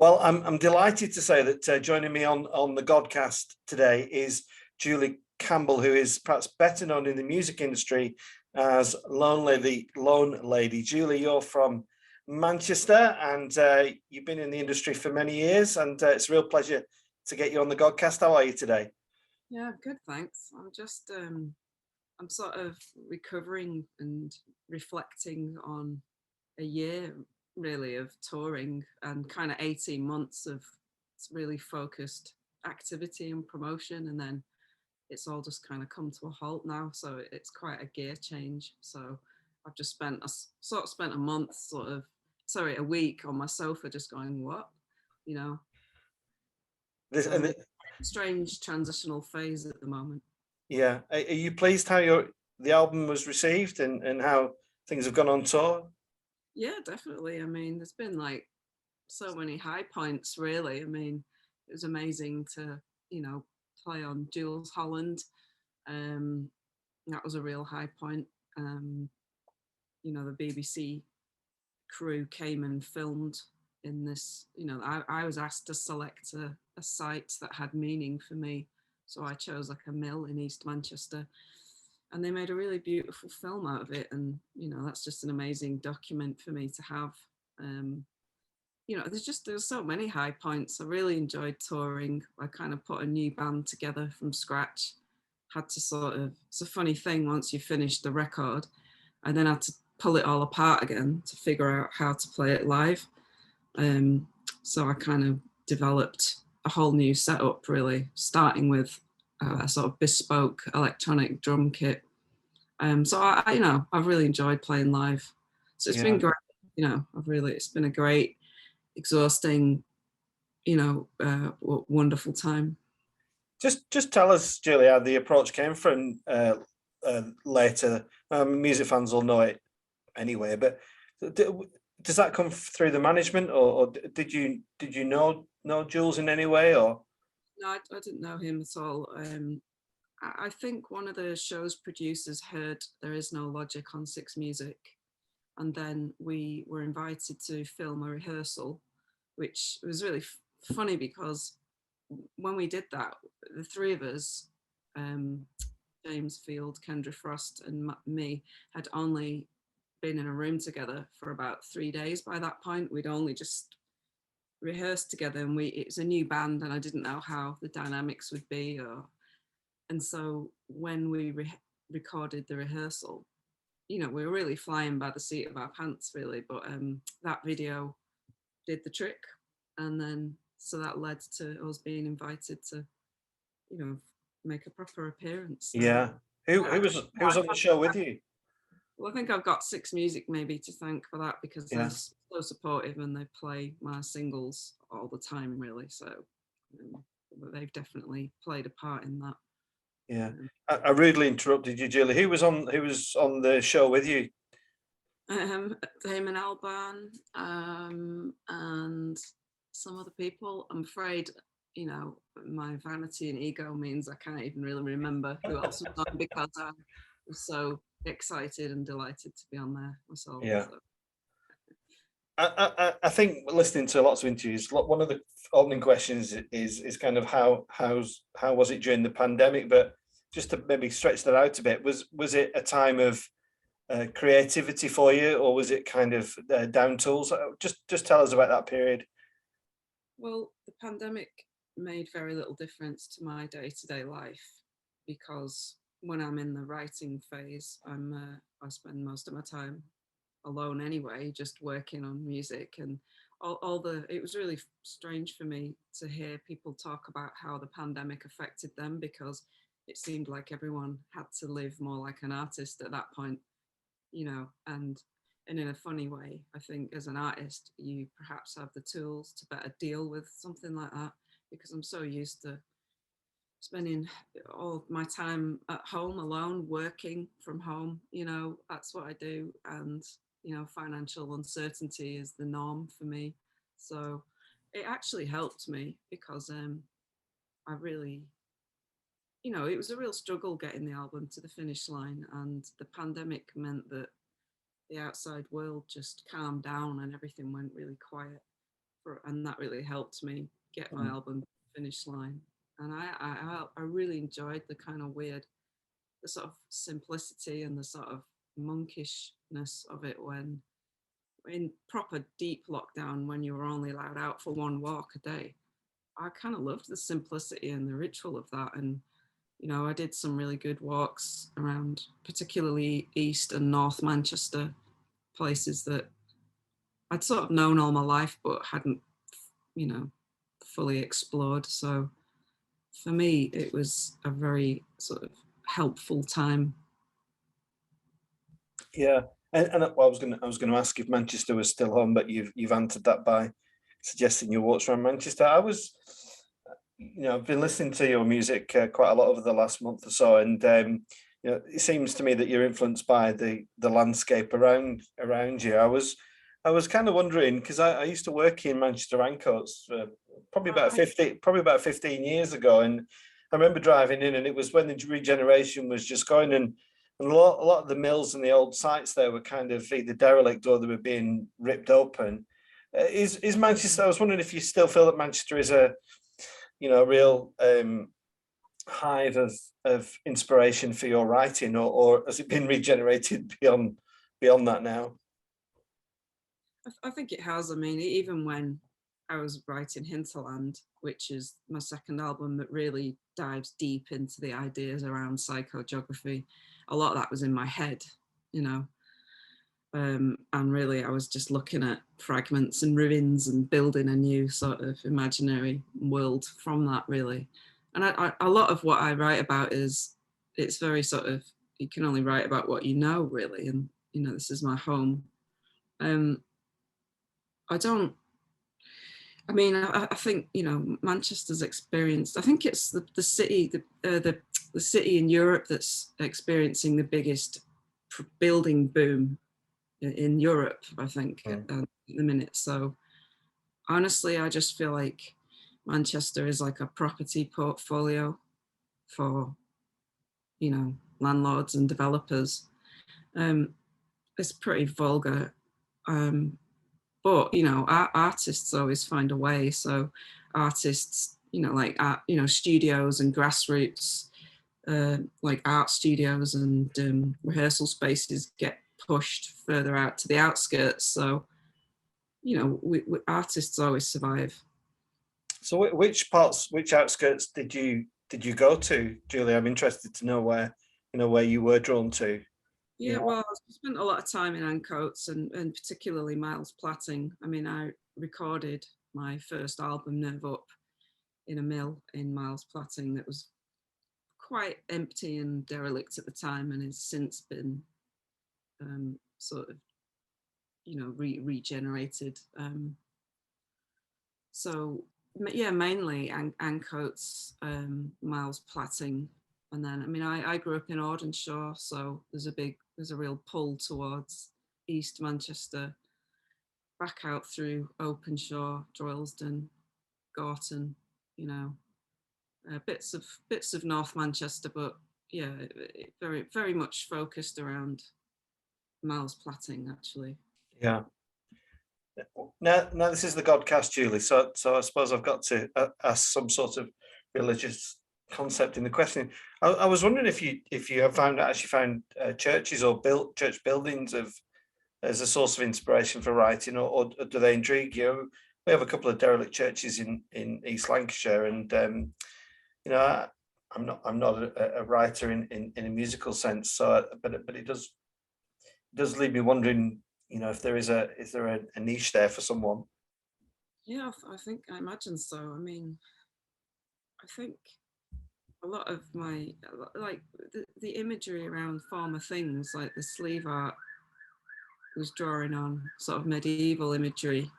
Well, I'm delighted to say that joining me on the Godcast today is Julie Campbell, who is perhaps better known in the music industry as Lonelady. Julie, you're from Manchester, and you've been in the industry for many years, and it's a real pleasure to get you on the Godcast. How are you today? Yeah, good, thanks. I'm sort of recovering and reflecting on a year really of touring and kind of 18 months of really focused activity and promotion, and then it's all just kind of come to a halt now, so it's quite a gear change. So I've just spent a month a week on my sofa just going, what, you know. This, So and I'm in a strange transitional phase at the moment. Yeah, are you pleased how the album was received and how things have gone on tour? Yeah, definitely. I mean, there's been like so many high points, really. I mean, it was amazing to, play on Jules Holland. Um, that was a real high point. Um, the BBC crew came and filmed in this. I was asked to select a site that had meaning for me. So I chose like a mill in East Manchester, and they made a really beautiful film out of it. And, that's just an amazing document for me to have. There's so many high points. I really enjoyed touring. I kind of put a new band together from scratch. Had to it's a funny thing, once you finish the record, I then had to pull it all apart again to figure out how to play it live. So I kind of developed a whole new setup, really, starting with a sort of bespoke electronic drum kit. So I've really enjoyed playing live. So it's been great. It's been a great, exhausting, wonderful time. Just tell us, Julie, how the approach came from later. Music fans will know it anyway, but does that come through the management, or did you know Jules in any way, or? No, I didn't know him at all. I think one of the show's producers heard There Is No Logic on Six Music, and then we were invited to film a rehearsal, which was really funny because when we did that, the three of us, James Field, Kendra Frost, and me, had only been in a room together for about 3 days by that point. We'd only just rehearsed together, and it was a new band, and I didn't know how the dynamics would be. And so when we recorded the rehearsal, we were really flying by the seat of our pants, really. But that video did the trick, and then so that led to us being invited to, make a proper appearance. Yeah. Who was on the show with you? Well, I think I've got Six Music maybe to thank for that, because Yeah. they're so supportive and they play my singles all the time, really. So they've definitely played a part in that. Yeah. I rudely interrupted you, Julie. Who was on the show with you? Damon Albarn, and some other people. I'm afraid, my vanity and ego means I can't even really remember who else was on, because I was so excited and delighted to be on there myself. Yeah. So. I think listening to lots of interviews, one of the opening questions is kind of how was it during the pandemic? But just to maybe stretch that out a bit, was it a time of creativity for you, or was it kind of down tools? Just tell us about that period. Well, the pandemic made very little difference to my day-to-day life, because when I'm in the writing phase, I spend most of my time alone anyway, just working on music. And it was really strange for me to hear people talk about how the pandemic affected them, because it seemed like everyone had to live more like an artist at that point, and in a funny way, I think as an artist, you perhaps have the tools to better deal with something like that, because I'm so used to spending all my time at home alone, working from home. That's what I do. And financial uncertainty is the norm for me. So it actually helped me, because I really, it was a real struggle getting the album to the finish line, and the pandemic meant that the outside world just calmed down and everything went really quiet and that really helped me get my Mm. album finish line. And I really enjoyed the kind of weird, the sort of simplicity and the sort of monkishness of it when in proper deep lockdown, when you were only allowed out for one walk a day. I kind of loved the simplicity and the ritual of that. And, you know, I did some really good walks around, particularly East and North Manchester, places that I'd sort of known all my life, but hadn't, you know, fully explored. So for me, it was a very sort of helpful time. Yeah, and well, I was gonna ask if Manchester was still home, but you've answered that by suggesting you walked around Manchester. I was, you know, I've been listening to your music quite a lot over the last month or so, and you know, it seems to me that you're influenced by the landscape around you. I was kind of wondering because I used to work in Manchester Ancoats probably about 15 years ago, and I remember driving in, and it was when the regeneration was just going, and a lot of the mills and the old sites there were kind of either derelict or they were being ripped open. Is Manchester? I was wondering if you still feel that Manchester is a, you know, a real hive of inspiration for your writing, or has it been regenerated beyond that now? I think it has. I mean, even when I was writing Hinterland, which is my second album that really dives deep into the ideas around psychogeography, a lot of that was in my head, you know. And really, I was just looking at fragments and ruins and building a new sort of imaginary world from that, really. And a lot of what I write about is, it's very sort of, you can only write about what you know, really. And, you know, this is my home. Um, I don't, I mean, I think, you know, Manchester's experienced, I think it's the city, the city in Europe that's experiencing the biggest building boom in Europe, I think, at the minute. So honestly, I just feel like Manchester is like a property portfolio for, you know, landlords and developers. Um, it's pretty vulgar. But, you know, artists always find a way. So artists, you know, like art, you know, studios and grassroots, like art studios and rehearsal spaces get pushed further out to the outskirts. So, you know, artists always survive. So which outskirts did you go to, Julie? I'm interested to know where, you know, where you were drawn to. You Yeah, know, well, I spent a lot of time in Ancoats and particularly Miles Platting. I mean, I recorded my first album, Nerve Up, in a mill in Miles Platting that was quite empty and derelict at the time, and has since been sort of, you know, regenerated. So yeah, mainly Ancoats, Miles Platting, and then I mean I grew up in Audenshaw, so there's a real pull towards East Manchester, back out through Openshaw, Droylsden, Gorton, you know, bits of North Manchester, but yeah, very very much focused around Miles Platting actually. yeah. Now this is the Godcast, Julie. So I suppose I've got to ask some sort of religious concept in the question. I was wondering if you have actually found churches or built church buildings as a source of inspiration for writing, or do they intrigue you? We have a couple of derelict churches in East Lancashire, and you know, I'm not a writer in a musical sense, so but it does leave me wondering, you know, if there is a niche there for someone. Yeah, I imagine so. I mean, I think a lot of my, like the imagery around former things, like the sleeve art was drawing on sort of medieval imagery,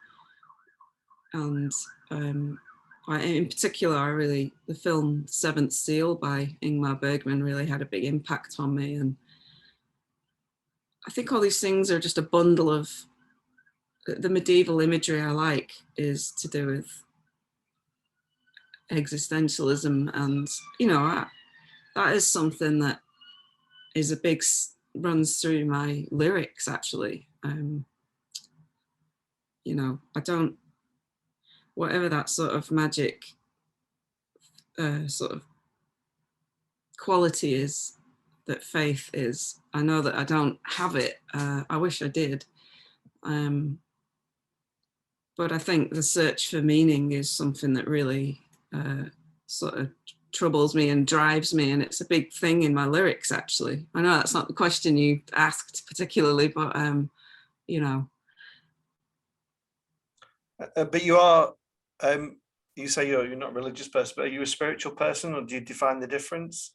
and in particular, the film Seventh Seal by Ingmar Bergman really had a big impact on me. And I think all these things are just a bundle of the medieval imagery I like is to do with existentialism, and you know, that is something that is a big runs through my lyrics actually. You know, I don't whatever that sort of magic sort of quality is that faith is. I know that I don't have it. I wish I did. But I think the search for meaning is something that really sort of troubles me and drives me, and it's a big thing in my lyrics, actually. I know that's not the question you asked particularly, but you know. But you are, you say you're not a religious person, but are you a spiritual person, or do you define the difference?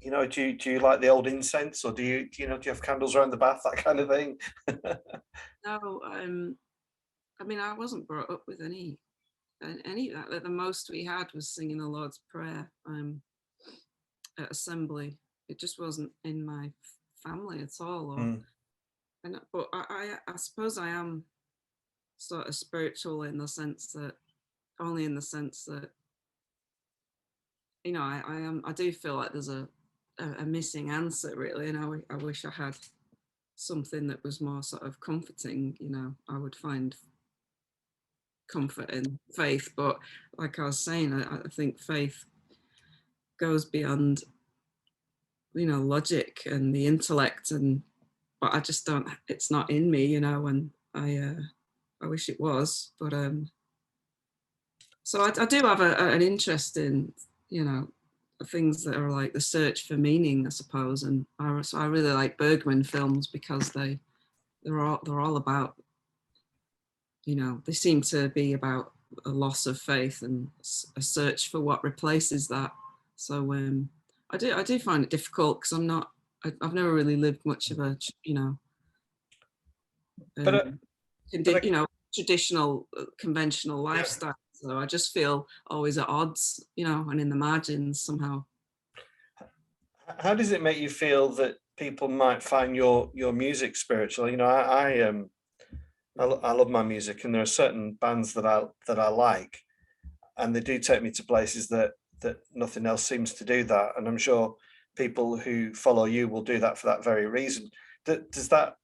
You know, do you like the old incense, or do you have candles around the bath, that kind of thing? No, I mean, I wasn't brought up with any that. The most we had was singing the Lord's Prayer at assembly. It just wasn't in my family at all. Or, but I suppose I am sort of spiritual in the sense that, only in the sense that, you know, I do feel like there's a missing answer, really, and I wish I had something that was more sort of comforting. You know, I would find comfort in faith, but like I was saying, I think faith goes beyond, you know, logic and the intellect, and but I just don't. It's not in me, you know, and I wish it was, but so I do have an interest in, you know, things that are like the search for meaning, I suppose, and so I really like Bergman films because they're all about, you know, they seem to be about a loss of faith and a search for what replaces that. So I do find it difficult because I've never really lived much of a, you know, But you know, traditional conventional yeah. lifestyle. So I just feel always at odds, you know, and in the margins somehow. How does it make you feel that people might find your music spiritual? You know, I love my music, and there are certain bands that I like, and they do take me to places that nothing else seems to do that. And I'm sure people who follow you will do that for that very reason. Does that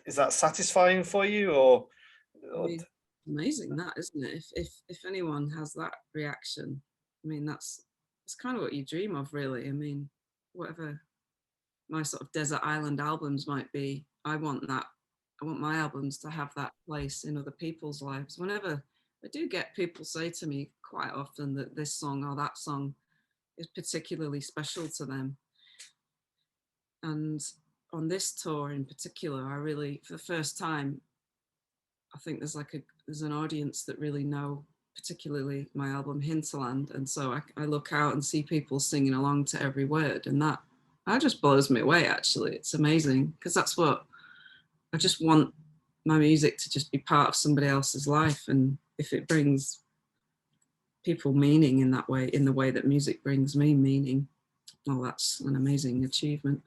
is that satisfying for you, I mean, amazing that, isn't it? If anyone has that reaction, I mean, that's kind of what you dream of, really. I mean, whatever my sort of desert island albums might be, I want that. I want my albums to have that place in other people's lives. Whenever I do get people say to me quite often that this song or that song is particularly special to them. And on this tour in particular, I really, for the first time, I think there's an audience that really know particularly my album Hinterland, and so I look out and see people singing along to every word, and that just blows me away. Actually, it's amazing because that's what I just want, my music to just be part of somebody else's life, and if it brings people meaning in that way, in the way that music brings me meaning, well, that's an amazing achievement.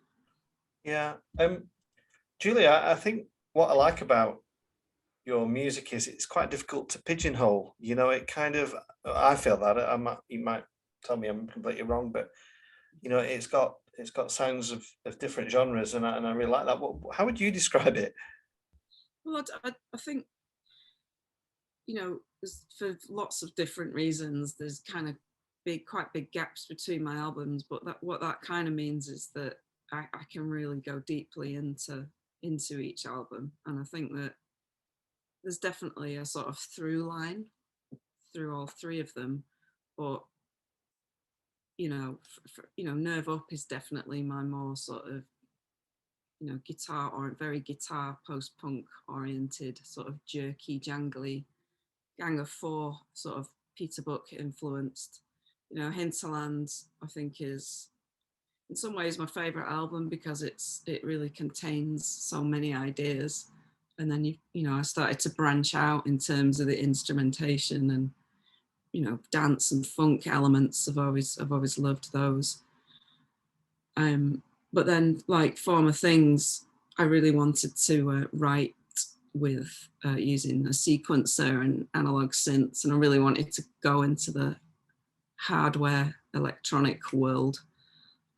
Yeah. Julia, I think what I like about your music is it's quite difficult to pigeonhole. You know, it kind of, I feel that you might tell me I'm completely wrong, but you know, it's got sounds of different genres, and I really like that. How would you describe it? Well, I think, you know, for lots of different reasons, there's kind of quite big gaps between my albums, but what that kind of means is that I can really go deeply into each album, and I think that there's definitely a sort of through line through all three of them. But you know, you know, Nerve Up is definitely my more sort of, you know, guitar, or very guitar post punk oriented, sort of jerky, jangly, Gang of Four sort of Peter Buck influenced. You know, Hinterland I think is in some ways my favorite album because it really contains so many ideas. And then you know, I started to branch out in terms of the instrumentation and, you know, dance and funk elements. I've always loved those. But then, like Former Things, I really wanted to write with using a sequencer and analog synths, and I really wanted to go into the hardware electronic world.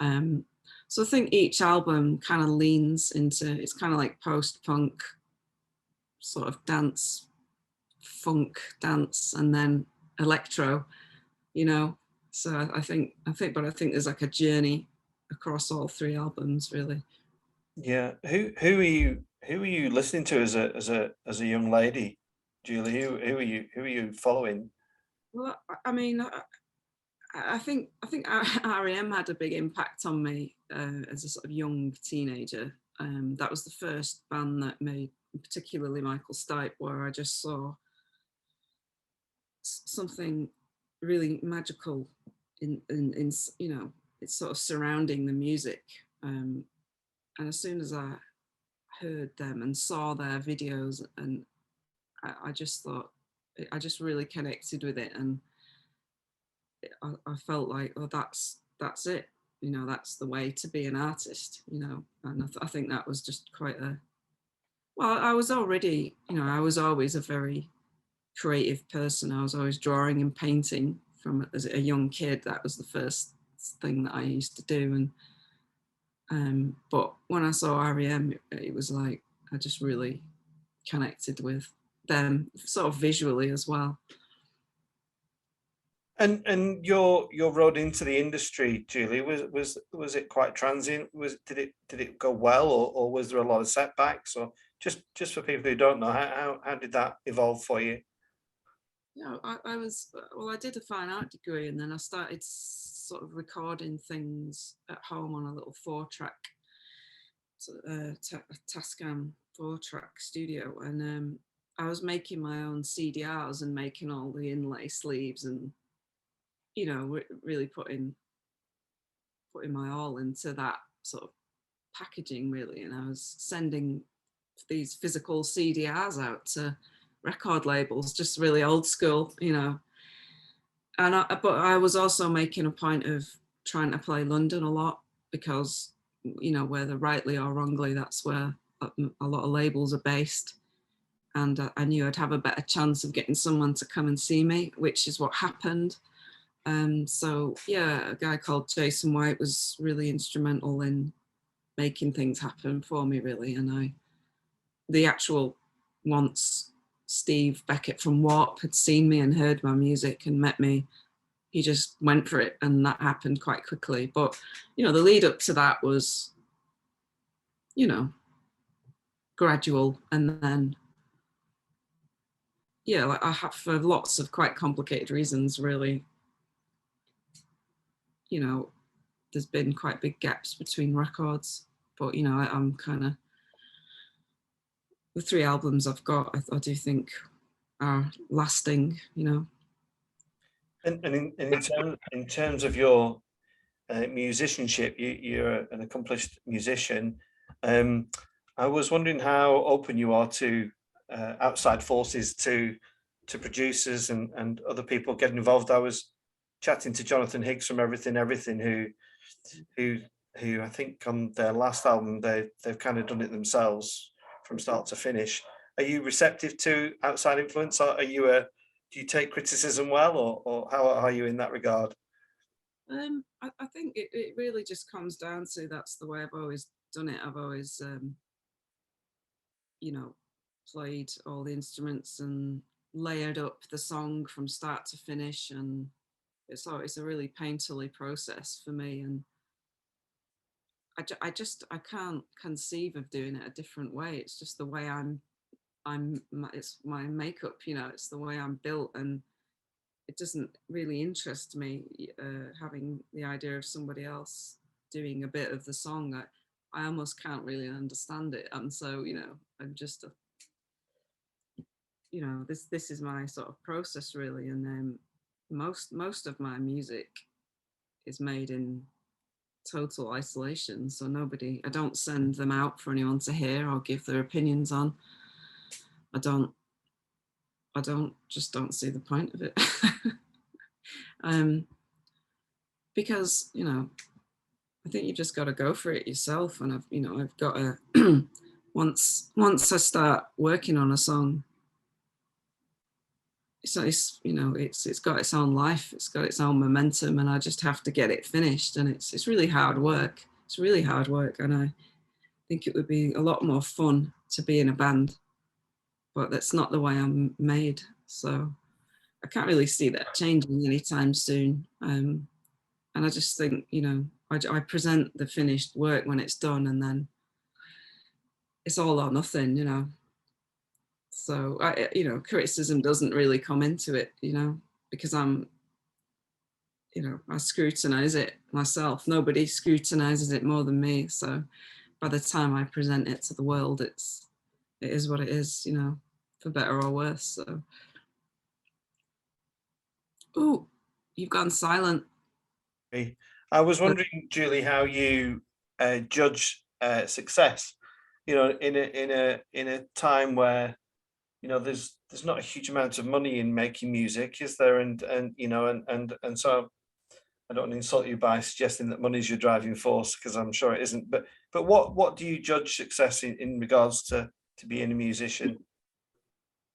So I think each album kind of leans into, it's kind of like post-punk sort of dance funk dance and then electro, you know. So I think there's like a journey across all three albums, really. Yeah. Who are you listening to as a young lady, Julie? Who are you following? Well, I mean, I think REM had a big impact on me as a sort of young teenager. That was the first band that made, particularly Michael Stipe, where I just saw something really magical in you know, it's sort of surrounding the music. And as soon as I heard them and saw their videos, and I just thought, I just really connected with it, and I felt like, oh, that's it. You know, that's the way to be an artist. You know, and I think that was just quite a. Well, I was already, you know, I was always a very creative person. I was always drawing and painting from as a young kid. That was the first thing that I used to do, and but when I saw REM, it was like I just really connected with them, sort of visually as well. And your road into the industry, Julie, was it quite transient? Did it go well, or was there a lot of setbacks? Or just for people who don't know, how did that evolve for you? Yeah, I was, well, I did a fine art degree, and then I started sort of recording things at home on a little 4-track, Tascam 4-track studio, and I was making my own CDRs and making all the inlay sleeves, and you know, really putting my all into that sort of packaging, really. And I was sending these physical CDRs out to record labels, just really old school, you know. And but I was also making a point of trying to play London a lot, because, you know, whether rightly or wrongly, that's where a lot of labels are based. And I knew I'd have a better chance of getting someone to come and see me, which is what happened. So yeah, a guy called Jason White was really instrumental in making things happen for me, really. And the actual, once Steve Beckett from Warp had seen me and heard my music and met me, he just went for it, and that happened quite quickly. But you know, the lead up to that was, you know, gradual. And then yeah, like I have, for lots of quite complicated reasons, really, you know, there's been quite big gaps between records. But you know, I'm kind of, the 3 albums I've got, I do think are lasting, you know. And in terms of your musicianship, you're an accomplished musician. I was wondering how open you are to outside forces, to producers and other people getting involved. I was chatting to Jonathan Higgs from Everything, who who I think on their last album they've kind of done it themselves from start to finish. Are you receptive to outside influence? Are you a do you take criticism well, or how are you in that regard? I think it really just comes down to, that's the way I've always done it. I've always, you know, played all the instruments and layered up the song from start to finish, and it's a really painterly process for me. And I can't conceive of doing it a different way. It's just the way it's my makeup, you know, it's the way I'm built. And it doesn't really interest me, having the idea of somebody else doing a bit of the song. I almost can't really understand it. And so, you know, I'm just you know, this is my sort of process, really. And then most of my music is made in total isolation, so I don't send them out for anyone to hear or give their opinions on. I don't don't see the point of it. um because, you know, I think you just got to go for it yourself. And I've got to once I start working on a song, so it's, you know, it's got its own life, it's got its own momentum, and I just have to get it finished. And it's really hard work. It's really hard work, and I think it would be a lot more fun to be in a band. but that's not the way I'm made. So I can't really see that changing anytime soon. And I just think, you know, I present the finished work when it's done, and then it's all or nothing, you know. So you know, criticism doesn't really come into it, you know, because you know, I scrutinize it myself. Nobody scrutinizes it more than me. So by the time I present it to the world, it is what it is, you know, for better or worse. So, oh, you've gone silent. I was wondering, Julie, how you judge success. You know, in a time where, you know, there's not a huge amount of money in making music, is there? And you know, and so I don't want to insult you by suggesting that money is your driving force, because I'm sure it isn't. But what do you judge success in regards to being a musician?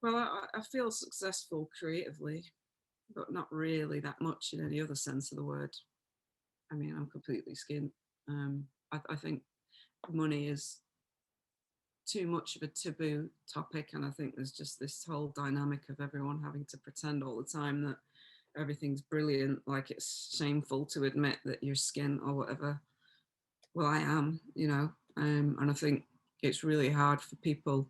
Well, I feel successful creatively, but not really that much in any other sense of the word. I mean, I'm completely skint. I think money is too much of a taboo topic, and I think there's just this whole dynamic of everyone having to pretend all the time that everything's brilliant, like it's shameful to admit that you're skint or whatever. Well, I am, you know, and I think it's really hard for people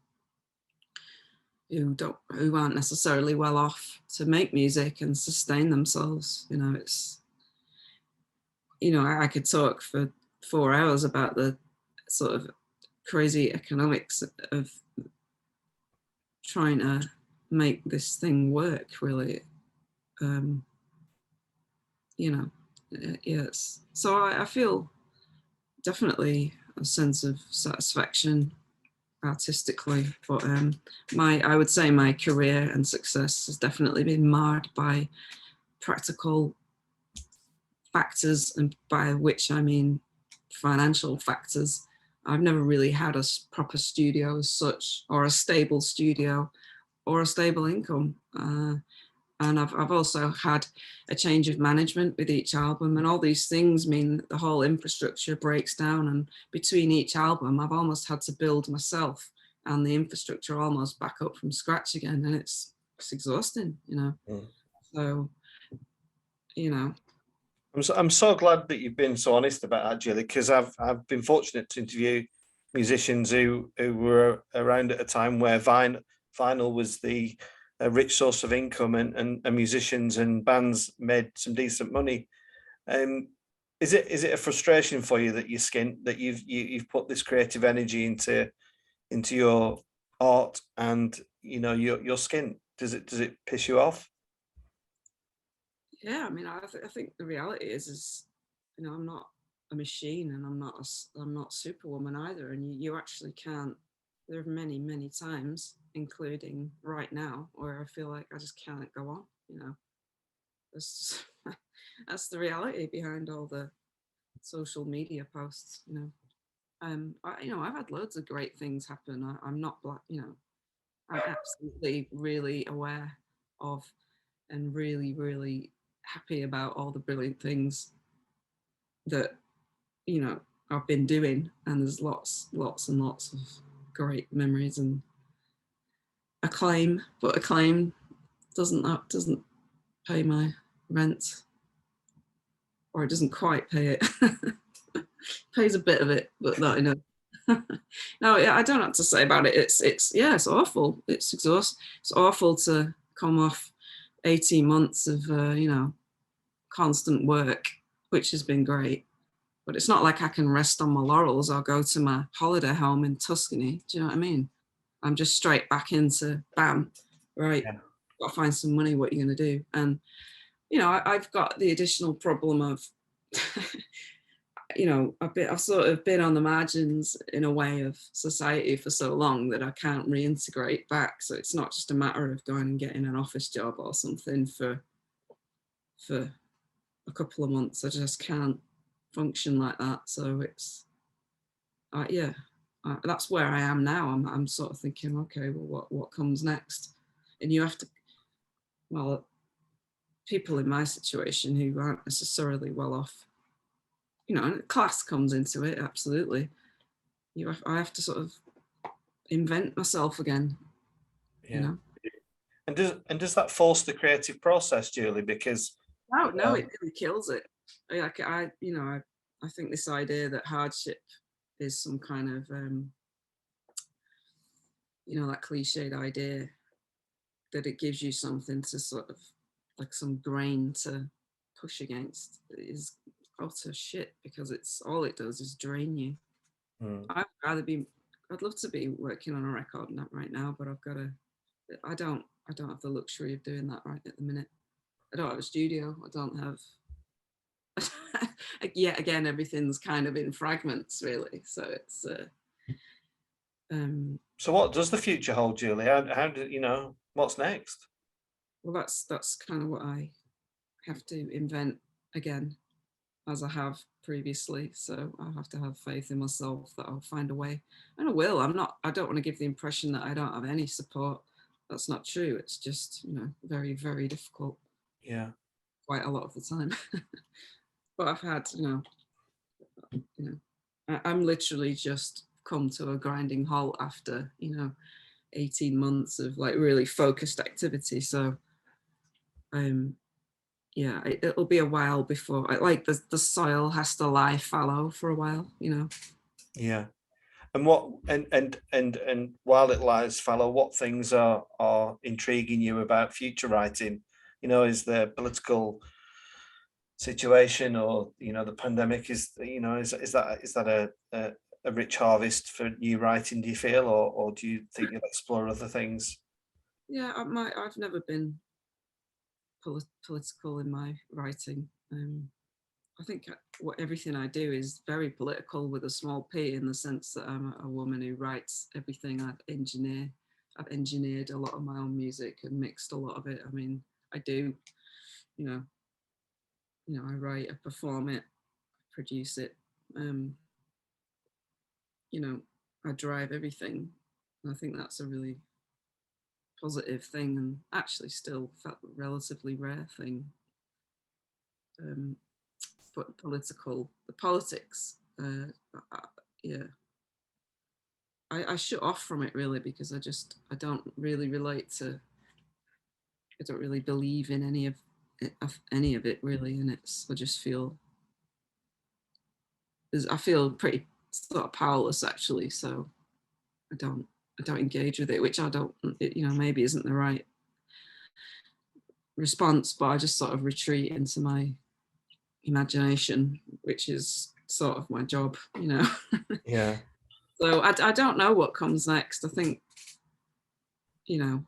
who aren't necessarily well off to make music and sustain themselves. You know, it's, you know, I could talk for 4 hours about the sort of crazy economics of trying to make this thing work, really. um you know, yes, so I feel definitely a sense of satisfaction artistically, but my I would say my career and success has definitely been marred by practical factors, and by which I mean financial factors. I've never really had a proper studio as such, or a stable studio, or a stable income. And I've also had a change of management with each album, and all these things mean that the whole infrastructure breaks down. And between each album, I've almost had to build myself and the infrastructure almost back up from scratch again, and it's exhausting, you know. Mm. So, you know, I'm so glad that you've been so honest about that, Julie, because I've been fortunate to interview musicians who were around at a time where vinyl was the a rich source of income, and musicians and bands made some decent money. Um, is it a frustration for you that that you've put this creative energy into your art, and you know your skin? Does it piss you off? yeah, I mean, I think the reality is, you know, I'm not a machine, and I'm not Superwoman either. And you actually can't. There are many, many times, including right now, where I feel like I just can't go on. You know, that's that's the reality behind all the social media posts. You know, you know, I've had loads of great things happen. I'm not black. You know, I'm absolutely really aware of, and really, really happy about all the brilliant things that, you know, I've been doing. And there's lots and lots of great memories and acclaim, but acclaim doesn't pay my rent, or it doesn't quite pay it. Pays a bit of it, but not enough. No, yeah, I don't know what to say about it. It's yeah, it's awful. It's exhausting. It's awful to come off 18 months of you know, constant work, which has been great. But it's not like I can rest on my laurels or go to my holiday home in Tuscany. Do you know what I mean? I'm just straight back into bam, right? Yeah. Got to find some money. What are you going to do? And you know, I've got the additional problem of, you know, I've sort of been on the margins in a way of society for so long that I can't reintegrate back. So it's not just a matter of going and getting an office job or something for a couple of months. I just can't function like that. So it's yeah, that's where I am now. I'm sort of thinking, okay, well, what comes next? And you have to, well, people in my situation who aren't necessarily well off, you know, and class comes into it, absolutely. I have to sort of invent myself again. you Yeah. know. And does that force the creative process, Julie? Because No, you no, know, it really kills it. Like you know, I think this idea that hardship is some kind of, you know, that cliched idea that it gives you something to sort of like some grain to push against is utter shit, because it's all it does is drain you. mm, I'd rather be, I'd love to be working on a record right now, but I've got to, I don't have the luxury of doing that right at the minute. I don't have a studio. I don't have, yet again, everything's kind of in fragments, really. So it's, um, so what does the future hold, Julie? How do you know what's next? well, that's kind of what I have to invent again, as I have previously. So I have to have faith in myself that I'll find a way, and I will. I don't want to give the impression that I don't have any support. That's not true. It's just, you know, very, very difficult Yeah, quite a lot of the time. But I've had, you know, I'm literally just come to a grinding halt after, you know, 18 months of like really focused activity. So yeah, it'll be a while before like the soil has to lie fallow for a while, you know. yeah. And what and while it lies fallow, what things are intriguing you about future writing? You know, is there political situation, or the pandemic, is that a rich harvest for new writing, do you feel, or do you think you'll explore other things? Yeah, I've never been political in my writing. I think what everything I do is very political with a small p, in the sense that I'm a woman who writes everything. I've engineered a lot of my own music and mixed a lot of it. I mean, I do, you know, I write, I perform it, produce it. Um, you know, I drive everything. And I think that's a really positive thing, and actually still felt relatively rare thing. Um, but the politics, uh, yeah, I shut off from it really, because I don't really relate to, I don't really believe in any of it really, and I just feel, I feel pretty sort of powerless actually. So I don't I don't engage with it, which I don't, you know, maybe isn't the right response, but I just sort of retreat into my imagination, which is sort of my job, you know. Yeah, So I don't know what comes next. I think, you know,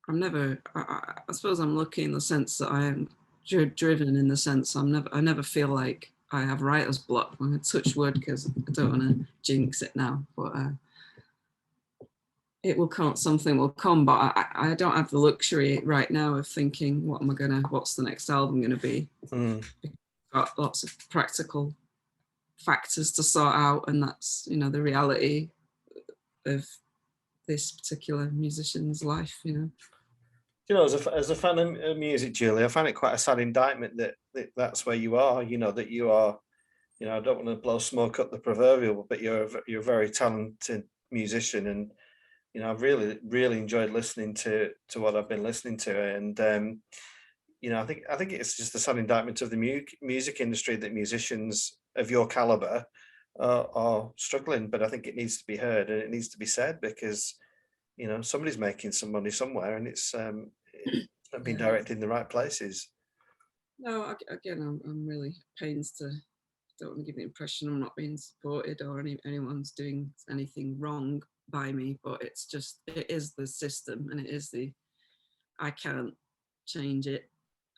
I suppose I'm lucky in the sense that I am driven, in the sense I never feel like I have writer's block. I'm going to touch wood because I don't want to jinx it now, but it will come, something will come, but I don't have the luxury right now of thinking, what's the next album going to be? mm, Got lots of practical factors to sort out, and that's, you know, the reality of this particular musician's life, you know. as a fan of music, Julie, I find it quite a sad indictment that's where you are. That you are. I don't want to blow smoke up the proverbial, but you're a very talented musician, and I've really enjoyed listening to what I've been listening to, and I think it's just a sad indictment of the music industry that musicians of your caliber are struggling. But I think it needs to be heard and it needs to be said, because somebody's making some money somewhere, and it's not being Yeah. directed in the right places. No, again, I'm really pains to, don't want to give the impression I'm not being supported or anyone's doing anything wrong by me, but it's just, it is the system, and it is I can't change it.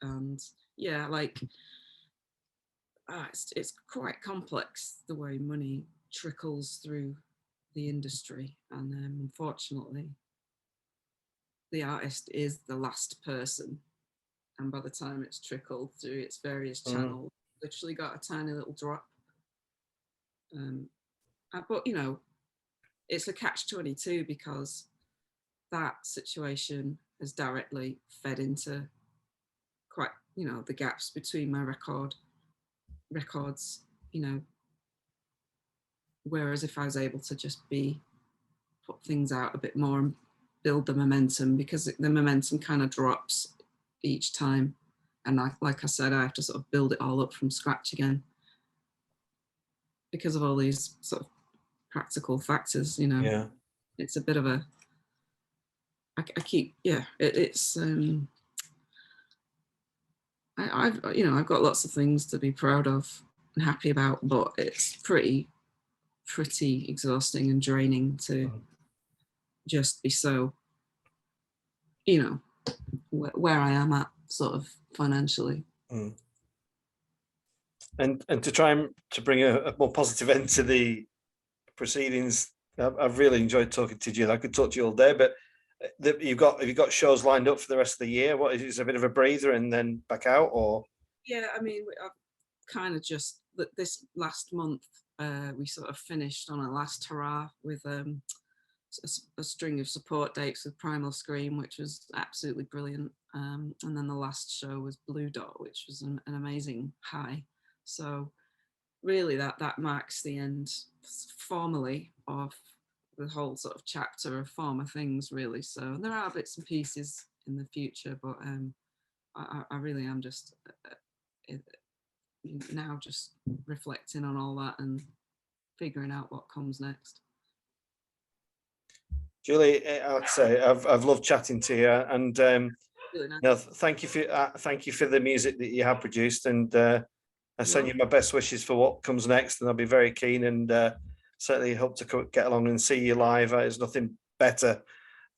And yeah, like, it's quite complex the way money trickles through the industry, and unfortunately the artist is the last person, and by the time it's trickled through its various Mm, channels, literally got a tiny little drop. um, but you know, it's a catch-22, because that situation has directly fed into quite, you know, the gaps between my records, you know. Whereas if I was able to just put things out a bit more, build the momentum, because the momentum kind of drops each time. And like I said, I have to sort of build it all up from scratch again because of all these sort of practical factors, you know. Yeah. It's a bit of a, I keep, yeah, it's, I've got lots of things to be proud of and happy about, but it's pretty exhausting and draining to just be so, you know, where I am at sort of financially. Mm. And to try and to bring a more positive end to the proceedings, I've really enjoyed talking to you. I could talk to you all day, but have you got shows lined up for the rest of the year? What is it, a bit of a breather and then back out, or? Yeah, I mean, I've kind of just this last month, we sort of finished on a last hurrah with a string of support dates with Primal Scream, which was absolutely brilliant. And then the last show was Blue Dot, which was an amazing high. So really that marks the end formally of the whole sort of chapter of former things, really. So there are bits and pieces in the future, but I really am just now just reflecting on all that and figuring out what comes next. Julie, I'd say I've loved chatting to you, and Really nice. no, thank you for the music that you have produced, and I send you my best wishes for what comes next, and I'll be very keen, and certainly hope to get along and see you live. There's nothing better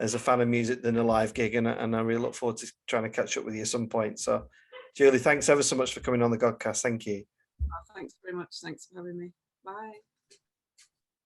as a fan of music than a live gig, and I really look forward to trying to catch up with you at some point. So, Julie, thanks ever so much for coming on the Godcast. Thank you. Oh, thanks very much. Thanks for having me. Bye.